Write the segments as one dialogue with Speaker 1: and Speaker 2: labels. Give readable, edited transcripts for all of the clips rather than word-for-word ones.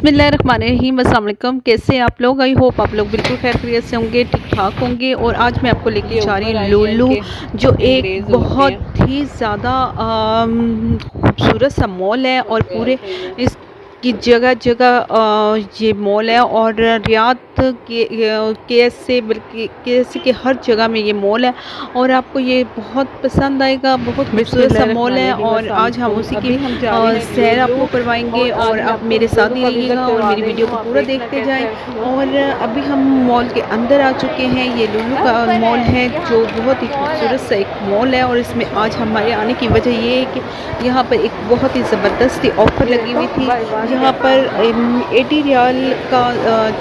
Speaker 1: बिस्मिल्लाहिर्रहमानिर्रहीम। अस्सलाम वालेकुम। कैसे हैं आप लोग? आई होप आप लोग बिल्कुल खैर खैरियत से होंगे, ठीक ठाक होंगे। और आज मैं आपको लेके जा रही हूँ लुलु, जो एक बहुत ही ज़्यादा खूबसूरत सा मॉल है और पूरे इसकी जगह जगह ये मॉल है। और रियाद केएस से बल्कि केएस के हर जगह में ये मॉल है और आपको ये बहुत पसंद आएगा। बहुत खूबसूरत सा मॉल है और आज हम उसी की सैर आपको करवाएंगे और आप मेरे साथ ही रहिएगा और मेरी वीडियो को पूरा देखते जाएं। और अभी हम मॉल के अंदर आ चुके हैं। ये लुलु का मॉल है जो बहुत ही खूबसूरत सा एक मॉल है और इसमें आज हमारे आने की वजह ये है कि यहाँ पर एक बहुत ही ज़बरदस्ती ऑफ़र लगी हुई थी। यहाँ पर 80 रियाल का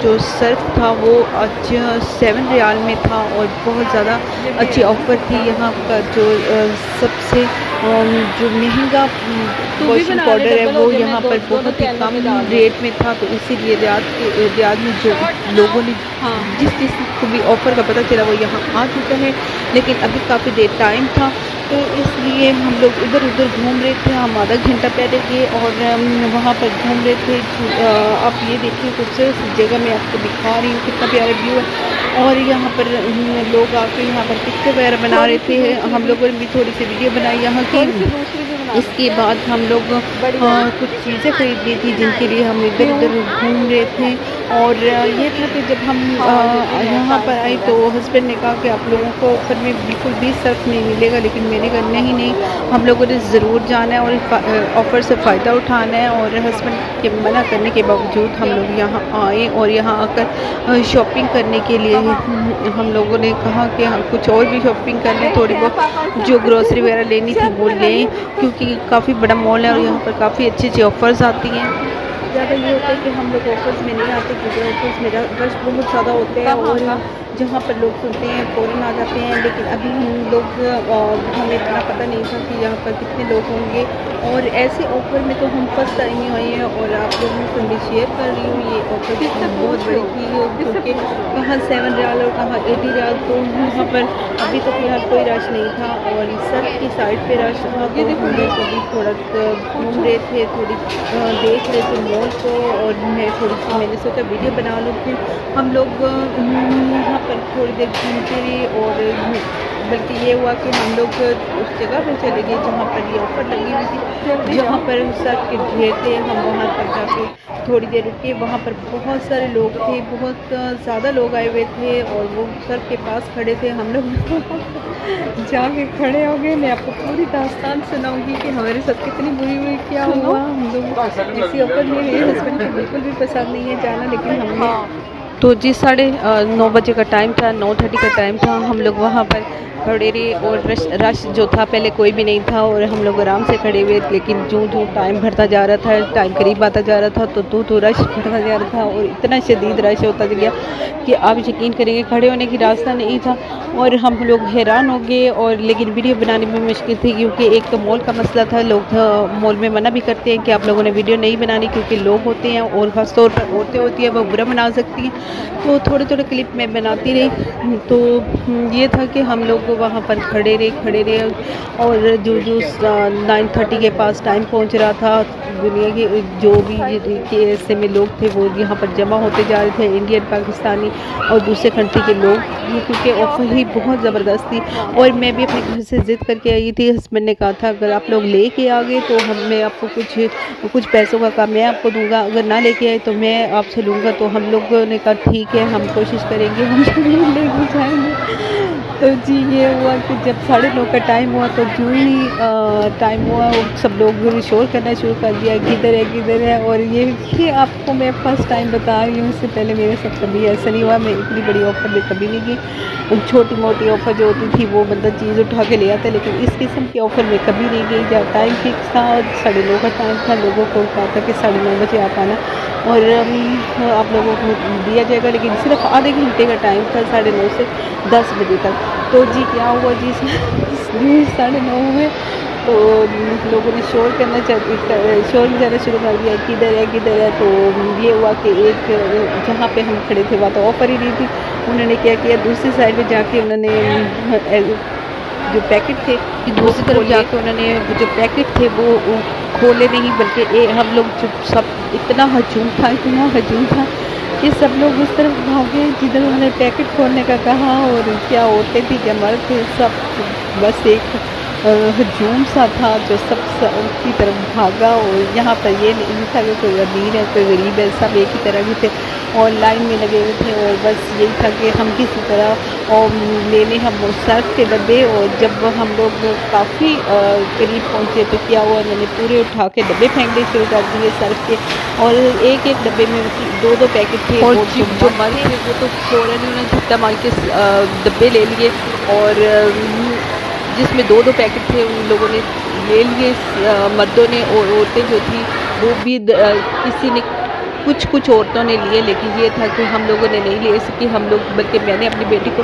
Speaker 1: जो सर्फ था वो आज 7 रियाल में था और बहुत ज़्यादा अच्छी ऑफ़र थी। यहाँ का जो सबसे जो महंगा वॉशिंग पाउडर है वो यहाँ पर बहुत ही कम रेट में था। तो इसीलिए रियाद में जो लोगों ने जिस को भी ऑफ़र का पता चला वो यहाँ आ चुका है, लेकिन अभी काफ़ी देर टाइम था तो इसलिए हम लोग इधर उधर घूम रहे थे। हम आधा घंटा पहले गए और वहाँ पर घूम रहे थे। आप ये देखिए खूबसूरत जगह मैं आपको दिखा रही हूँ, कितना प्यारा व्यू है। और यहाँ पर लोग आके यहाँ पर पिक्चर वगैरह बना रहे थे। हम लोगों ने भी थोड़ी सी वीडियो बनाई यहाँ की। इसके बाद हम लोग कुछ चीज़ें खरीद ली थी जिनके लिए हम इधर उधर घूम रहे थे। और ये था कि जब हम यहाँ पर आए तो हस्बैंड ने कहा कि आप लोगों को ऑफर में बिल्कुल भी सर्फ नहीं मिलेगा, लेकिन मैंने कहा नहीं, हम लोगों ने ज़रूर जाना है और ऑफ़र से फ़ायदा उठाना है। और हस्बैंड के मना करने के बावजूद हम लोग यहाँ आए और यहाँ आकर शॉपिंग करने के लिए हम लोगों ने कहा कि हम कुछ और भी शॉपिंग कर लें, थोड़ी बहुत जो ग्रोसरी वगैरह लेनी थी वो लें, क्योंकि काफ़ी बड़ा मॉल है और यहाँ पर काफ़ी अच्छी ऑफ़र्स आती हैं। ज़्यादा ये होता है कि हम लोग ऑफर्स में नहीं आते क्योंकि ऑफर्स में रश बहुत ज़्यादा होते हैं और जहाँ पर लोग सुनते हैं फ़ौरन आ जाते हैं। लेकिन अभी हम लोग हमें इतना पता नहीं था कि यहाँ पर कितने लोग होंगे और ऐसे ऑफ़र में तो हम फर्स्ट टाइम ही आए हैं और आप लोगों से मैं शेयर कर रही हूँ। ये ऑफ़र बहुत बड़ी थी क्योंकि कहाँ 7 रियाल और कहाँ 80 रियाल, तो यहाँ पर अभी तो फिलहाल कोई रश नहीं था और सर की साइड पे रश था। तो हम लोग अभी थोड़ा घूम रहे थे, थोड़ी देख रहे थे मॉल को और मैंने सोचा वीडियो बना लूँ। फिर हम लोग यहाँ पर थोड़ी देर घूमते रहे और बल्कि ये हुआ कि हम लोग उस जगह पर चले गए जहाँ पर ये ऑफ़र लगी हुई थी, जहाँ पर सर्फ के ढेर थे। हम वहाँ पर जाके थोड़ी देर रुके। वहाँ पर बहुत सारे लोग थे, बहुत ज़्यादा लोग आए हुए थे और वो सर्फ के पास खड़े थे। हम लोग जाके खड़े हो गए। मैं आपको पूरी दास्तान सुनाऊंगी कि हमारे साथ कितनी बुरी हुई, क्या हुआ। हम लोग इसी ऑफर में, मेरे हस्बैंड को बिल्कुल भी पसंद नहीं है जाना, लेकिन हमने तो जी 9:30 बजे का टाइम था, 9:30 का टाइम था। हम लोग वहाँ पर खड़े रहे और रश जो था पहले कोई भी नहीं था और हम लोग आराम से खड़े हुए। लेकिन जो टाइम बढ़ता जा रहा था, टाइम करीब आता जा रहा था तो रश बढ़ता जा रहा था और इतना शदीद रश होता गया कि आप यकीन करेंगे खड़े होने की रास्ता नहीं था और हम लोग हैरान हो गए। और लेकिन वीडियो बनाने में मुश्किल थी क्योंकि एक तो मॉल का मसला था। लोग मॉल में मना भी करते हैं कि आप लोगों ने वीडियो नहीं बनानी क्योंकि लोग होते हैं और ख़ास तौर पर औरतें होती हैं, वो बुरा बना सकती हैं। तो थोड़े क्लिप में बनाती रही। तो ये था कि हम लोग वहाँ पर खड़े रहे और जो 9:30 के पास टाइम पहुँच रहा था, दुनिया के जो भी ऐसे में लोग थे वो यहाँ पर जमा होते जा रहे थे, इंडियन, पाकिस्तानी और दूसरे कंट्री के लोग, क्योंकि ऑफ़र ही बहुत ज़बरदस्त थी। और मैं भी अपने घर से ज़िद करके आई थी। हस्बैंड ने कहा था अगर आप लोग लेके आ गए तो मैं आपको कुछ पैसों का काम मैं आपको दूंगा, अगर ना लेके आए तो मैं आपसे लूँगा। तो हम लोगों ने कहा ठीक है, हम कोशिश करेंगे, हम लेके जाएंगे। तो जी ये हुआ कि जब 9:30 का टाइम हुआ तो जो ही टाइम हुआ सब लोग शोर करना शुरू कर दिया, किधर है। और ये आपको मैं फ़र्स्ट टाइम बता रही हूँ, इससे पहले मेरे साथ कभी ऐसा नहीं हुआ। मैं इतनी बड़ी ऑफ़र में कभी नहीं गई। छोटी मोटी ऑफ़र जो होती थी वो बंदा चीज़ उठा के ले आता, लेकिन इस किस्म की ऑफ़र में कभी नहीं गई। जब टाइम फिक्स था और 9:30 का टाइम था, लोगों को कहा था कि 9:30 बजे आप आना और आप लोगों को दिया जाएगा, लेकिन सिर्फ आधे घंटे का टाइम था, 9:30 से 10 बजे तक। तो जी क्या हुआ जी 9:30 हुए तो लोगों ने शोर मचाना शुरू कर दिया, किधर है। तो ये हुआ कि एक जहाँ पे हम खड़े थे वहाँ तो ऑफ़र ही नहीं थी। उन्होंने क्या किया, दूसरी साइड पे जाके उन्होंने जो पैकेट थे, दूसरी तरफ जाके उन्होंने जो पैकेट थे वो खोले नहीं, बल्कि हम लोग चुप सब, इतना हजूम था, इतना हजूम था कि सब लोग उस तरफ भागे जिधर उन्होंने पैकेट खोलने का कहा। और क्या औरतें थी क्या मर्द थे, सब बस एक हजूम सा था जो सब की तरफ भागा। और यहाँ पर ये नहीं था कि कोई अमीर है कोई गरीब है, सब एक ही तरह के थे और लाइन में लगे हुए थे। और बस यही था कि हम किसी तरह और लेने हम वो सर्फ के डब्बे, और जब हम लोग काफ़ी करीब पहुँचे तो क्या हुआ, मैंने पूरे उठा के डब्बे फेंकने शुरू कर दिए सर्फ के। और एक एक डब्बे में दो दो पैकेट थे, और जो मर्द थे वो तो फ़ौरन उन्होंने झट्टा मार के डब्बे ले लिए, और जिसमें दो दो पैकेट थे उन लोगों ने ले लिए मर्दों ने। और औरतें जो थी वो भी किसी ने कुछ कुछ औरतों ने लिए, लेकिन ये था कि हम लोगों ने नहीं ले सकी हम लोग। बल्कि मैंने अपनी बेटी को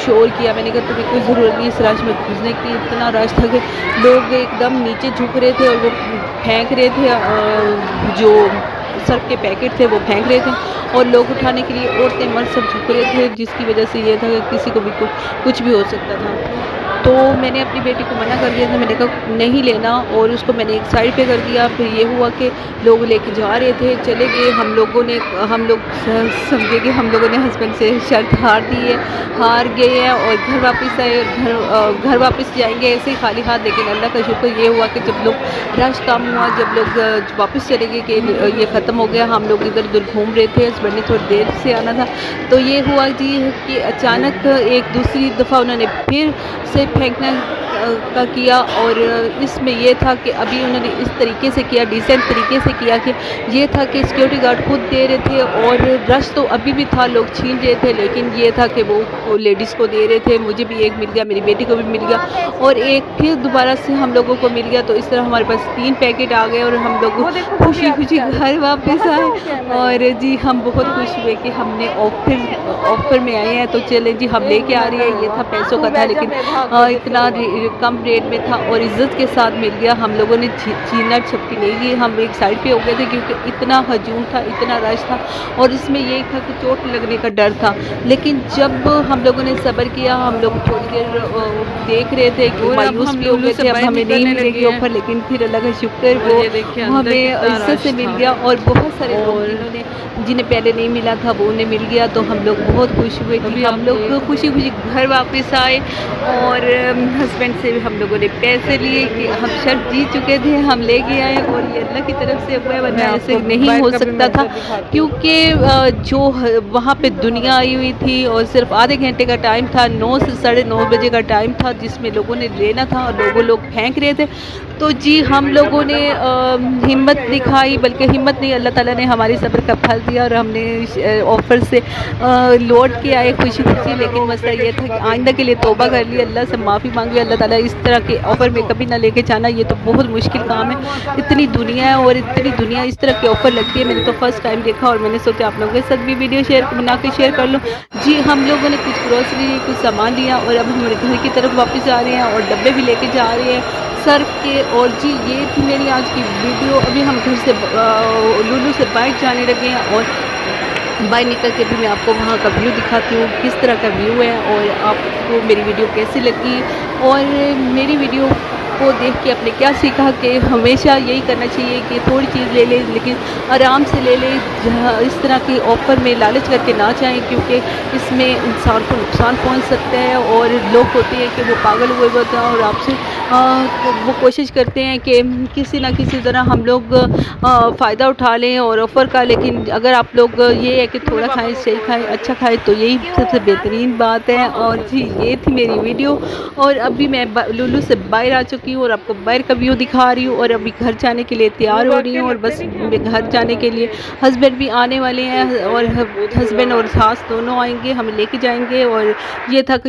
Speaker 1: शोर किया, मैंने कहा तुम्हें कोई ज़रूरत नहीं इस रश में घुसने की। इतना रश था कि लोग एकदम नीचे झुक रहे थे और वो फेंक रहे थे, जो सर्फ के पैकेट थे वो फेंक रहे थे, और लोग उठाने के लिए औरतें मर्द सब झुक रहे थे, जिसकी वजह से ये था कि किसी को भी कुछ भी हो सकता था। तो मैंने अपनी बेटी को मना कर दिया था, मैंने कहा नहीं लेना, और उसको मैंने एक साइड पे कर दिया। फिर ये हुआ कि लोग लेके जा रहे थे, चले गए। हम लोग समझे कि हम लोगों ने हस्बैंड से शर्त हार गए हैं और घर वापस आए। घर वापस जाएंगे ऐसे ही खाली हाथ, लेकिन अल्लाह का शुक्र ये हुआ कि जब लोग रश कम हुआ, जब लोग वापस चले गए कि ये ख़त्म हो गया, हम लोग इधर उधर घूम रहे थे, हस्बैंड ने थोड़ी देर से आना था। तो ये हुआ जी कि अचानक एक दूसरी दफ़ा उन्होंने फिर से फेंकना का किया। और इसमें यह था कि अभी उन्होंने इस तरीके से किया, डिसेंट तरीके से किया कि ये था कि सिक्योरिटी गार्ड खुद दे रहे थे, और रश तो अभी भी था, लोग छीन रहे थे, लेकिन ये था कि वो लेडीज़ को दे रहे थे। मुझे भी एक मिल गया, मेरी बेटी को भी मिल गया, और एक फिर दोबारा से हम लोगों को मिल गया। तो इस तरह हमारे पास 3 पैकेट आ गए और हम लोग खुशी खुशी घर वापस आए। और जी हम बहुत खुश हुए कि हमने ऑफर में आए हैं, तो चले जी हम लेके आ रहे हैं। ये था पैसों का था, लेकिन इतना कम रेट में था और इज़्ज़त के साथ मिल गया। हम लोगों ने छीना झपटी नहीं की, हम एक साइड पे हो गए थे क्योंकि इतना हजूम था, इतना रश था, और इसमें यही था कि चोट लगने का डर था। लेकिन जब हम लोगों ने सब्र किया, हम लोग थोड़ी देर देख रहे थे कि मायूस भी हो गए थे, अब हमें नहीं मिलेगी ऑफर, लेकिन फिर अल्लाह का शुक्र वो हमें इज़्ज़त से मिल गया। और बहुत सारे लोग जिन्हें पहले नहीं मिला था वो उन्हें मिल गया, तो हम लोग बहुत खुश हुए कि हम लोग खुशी खुशी घर वापस आए। और हस्बैंड से भी हम लोगों ने पैसे लिए कि हम शर्त जीत चुके थे, हम लेके आए, और ये अल्लाह की तरफ से हुआ, वरना ऐसे नहीं हो सकता था क्योंकि जो वहाँ पे दुनिया आई हुई थी और सिर्फ आधे घंटे का टाइम था, 9 से 9:30 बजे का टाइम था, जिसमें लोगों ने लेना था और लोग फेंक रहे थे। तो जी हम लोगों ने हिम्मत दिखाई, बल्कि हिम्मत नहीं, अल्लाह ताला ने हमारी सब्र का फल दिया और हमने ऑफ़र से लौट के आए खुशी खुशी। लेकिन मसला ये था कि आइंदा के लिए तौबा कर ली, अल्लाह से माफ़ी मांगी, अल्लाह ताला इस तरह के ऑफ़र में कभी ना लेके जाना, ये तो बहुत मुश्किल काम है। इतनी दुनिया है और इतनी दुनिया इस तरह के ऑफ़र लगती है, मैंने तो फर्स्ट टाइम देखा, और मैंने सोचा आप लोगों के साथ भी वीडियो बना के शेयर कर लूँ। जी हम लोगों ने कुछ ग्रोसरी, कुछ सामान लिया और अब हमारे घर की तरफ वापस आ रहे हैं, और डब्बे भी लेके जा रहे हैं सर्फ के। और जी ये थी मेरी आज की वीडियो। अभी हम घर से लुलु से बाइक जाने लगे हैं, और बाहर निकल के भी मैं आपको वहाँ का व्यू दिखाती हूँ, किस तरह का व्यू है, और आपको मेरी वीडियो कैसी लगी, और मेरी वीडियो को देख के आपने क्या सीखा कि हमेशा यही करना चाहिए कि थोड़ी चीज़ ले लें लेकिन आराम से ले लें, इस तरह की ऑफ़र में लालच करके ना जाएं, क्योंकि इसमें इंसान को नुकसान पहुंच सकता है। और लोग होते हैं कि वो पागल हुए होते हैं और आपसे वो कोशिश करते हैं कि किसी ना किसी तरह हम लोग फ़ायदा उठा लें और ऑफ़र का। लेकिन अगर आप लोग ये है कि थोड़ा खाएं, सही खाएं, अच्छा खाएं, तो यही सबसे बेहतरीन बात है। और जी ये थी मेरी वीडियो, और अभी मैं लुलु से बाहर आ चुकी हूँ और आपको बाहर का व्यू दिखा रही हूँ, और अभी घर जाने के लिए तैयार हो रही हूँ। और बस घर जाने के लिए हस्बैंड भी आने वाले हैं, और हस्बैंड और सास दोनों आएंगे, हम लेके जाएंगे। और ये था कि